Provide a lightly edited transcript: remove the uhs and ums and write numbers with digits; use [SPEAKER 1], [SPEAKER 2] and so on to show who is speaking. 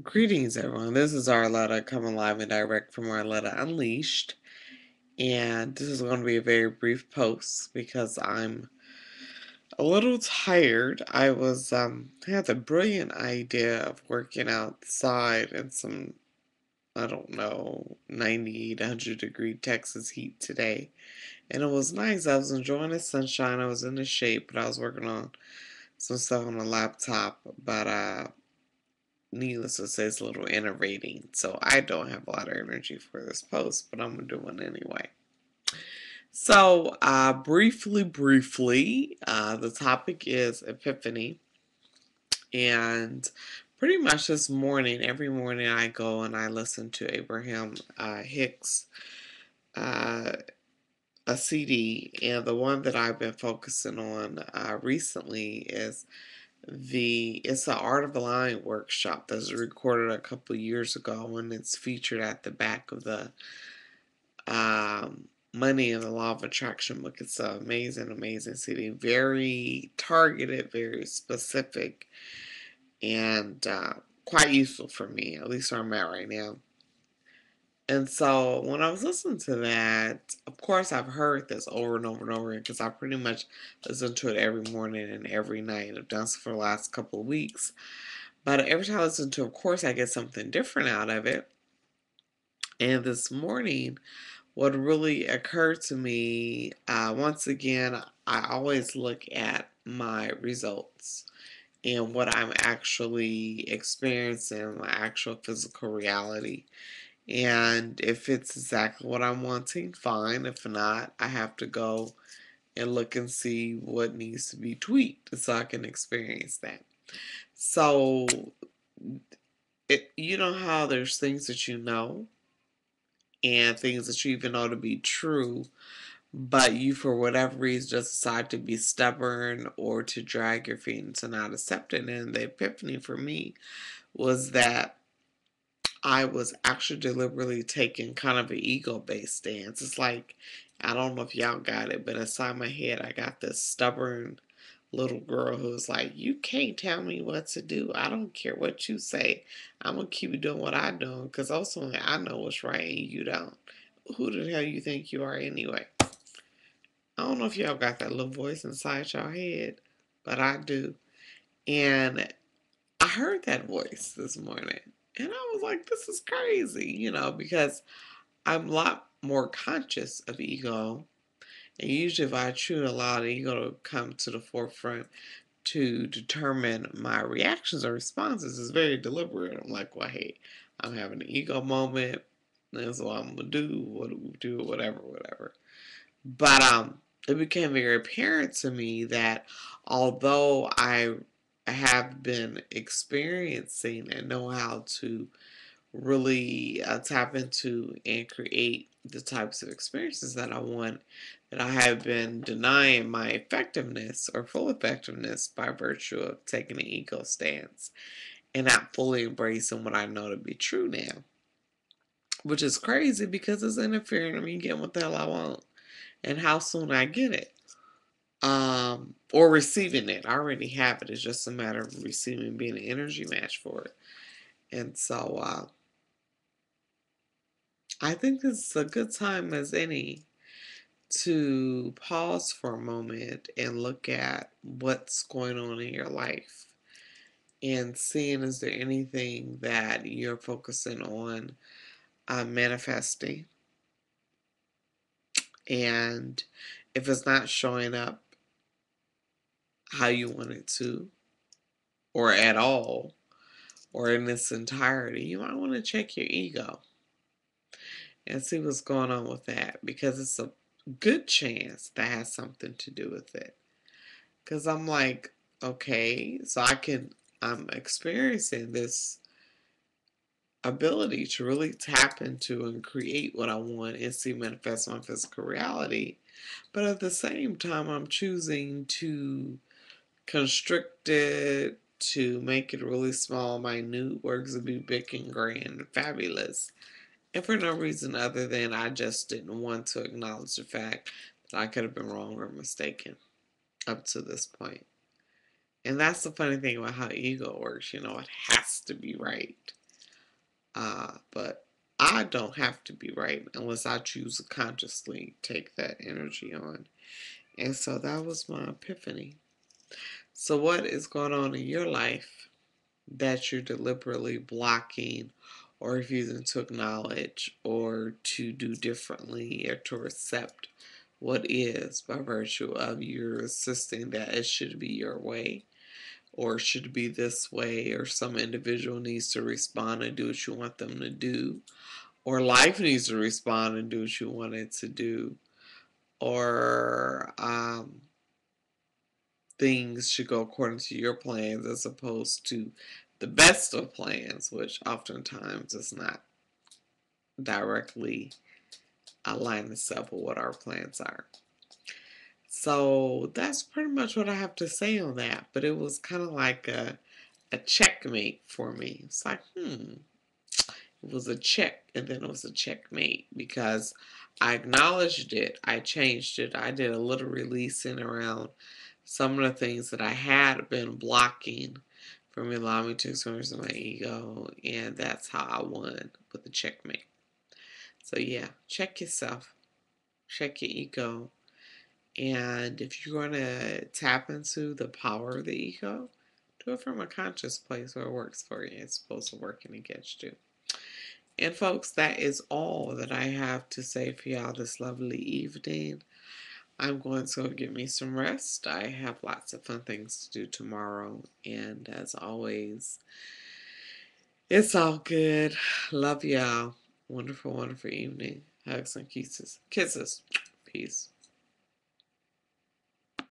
[SPEAKER 1] Greetings, everyone. This is Arletta coming live and direct from Arletta Unleashed. And this is going to be a very brief post because I'm a little tired. Had the brilliant idea of working outside in some, I don't know, 98, 100-degree Texas heat today. And it was nice. I was enjoying the sunshine. I was in the shade, but I was working on some stuff on the laptop. But needless to say, it's a little enervating. So I don't have a lot of energy for this post, but I'm going to do one anyway. So, briefly, the topic is Epiphany. And pretty much this morning, every morning I go and I listen to Abraham Hicks, uh, a CD. And the one that I've been focusing on recently is it's the Art of the Lying workshop that was recorded a couple years ago, and it's featured at the back of the Money and the Law of Attraction book. It's an amazing, amazing CD. Very targeted, very specific, and quite useful for me, at least where I'm at right now. And so when I was listening to that, of course, I've heard this over and over and over again because I pretty much listen to it every morning and every night. I've done so for the last couple of weeks. But every time I listen to it, of course, I get something different out of it. And this morning, what really occurred to me, once again, I always look at my results and what I'm actually experiencing, my actual physical reality. And if it's exactly what I'm wanting, fine. If not, I have to go and look and see what needs to be tweaked so I can experience that. So, you know how there's things that you know and things that you even know to be true, but you, for whatever reason, just decide to be stubborn or to drag your feet into not accepting it. And the epiphany for me was that I was actually deliberately taking kind of an ego-based stance. It's like, I don't know if y'all got it, but inside my head, I got this stubborn little girl who's like, you can't tell me what to do. I don't care what you say. I'm going to keep doing what I'm doing because ultimately I know what's right and you don't. Who the hell you think you are anyway? I don't know if y'all got that little voice inside y'all head, but I do. And I heard that voice this morning. And I was like, this is crazy, because I'm a lot more conscious of ego. And usually, if I truly allow the ego to come to the forefront to determine my reactions or responses, it's very deliberate. I'm like, well, hey, I'm having an ego moment. That's what I'm going to do. What do we do? Whatever, whatever. But it became very apparent to me that although I have been experiencing and know how to really tap into and create the types of experiences that I want, that I have been denying my effectiveness or full effectiveness by virtue of taking an ego stance and not fully embracing what I know to be true now. Which is crazy because it's interfering with me getting what the hell I want and how soon I get it. Or receiving it. I already have it. It's just a matter of receiving, being an energy match for it. And so I think this is a good time as any to pause for a moment and look at what's going on in your life and seeing, is there anything that you're focusing on manifesting, and if it's not showing up how you want it to or at all or in its entirety, you might want to check your ego and see what's going on with that, because it's a good chance that has something to do with it. Because I'm like, okay, so I'm experiencing this ability to really tap into and create what I want and see manifest my physical reality. But at the same time, I'm choosing to constrict it, to make it really small, minute, works to be big and grand and fabulous. And for no reason other than I just didn't want to acknowledge the fact that I could have been wrong or mistaken up to this point. And that's the funny thing about how ego works. It has to be right. But I don't have to be right unless I choose to consciously take that energy on. And so that was my epiphany. So, what is going on in your life that you're deliberately blocking or refusing to acknowledge or to do differently or to accept what is by virtue of your insisting that it should be your way or should be this way, or some individual needs to respond and do what you want them to do, or life needs to respond and do what you want it to do, or things should go according to your plans as opposed to the best of plans, which oftentimes is not directly align itself with what our plans are. So that's pretty much what I have to say on that. But it was kind of like a checkmate for me. It's like, it was a check and then it was a checkmate because I acknowledged it, I changed it, I did a little releasing around some of the things that I had been blocking from allowing me to experience my ego, and that's how I won with the checkmate. So yeah, check yourself, check your ego, and if you're going to tap into the power of the ego, do it from a conscious place where it works for you. It's supposed to work against you. And folks, that is all that I have to say for y'all this lovely evening. I'm going to go get me some rest. I have lots of fun things to do tomorrow. And as always, it's all good. Love y'all. Wonderful, wonderful evening. Hugs and kisses. Kisses. Peace.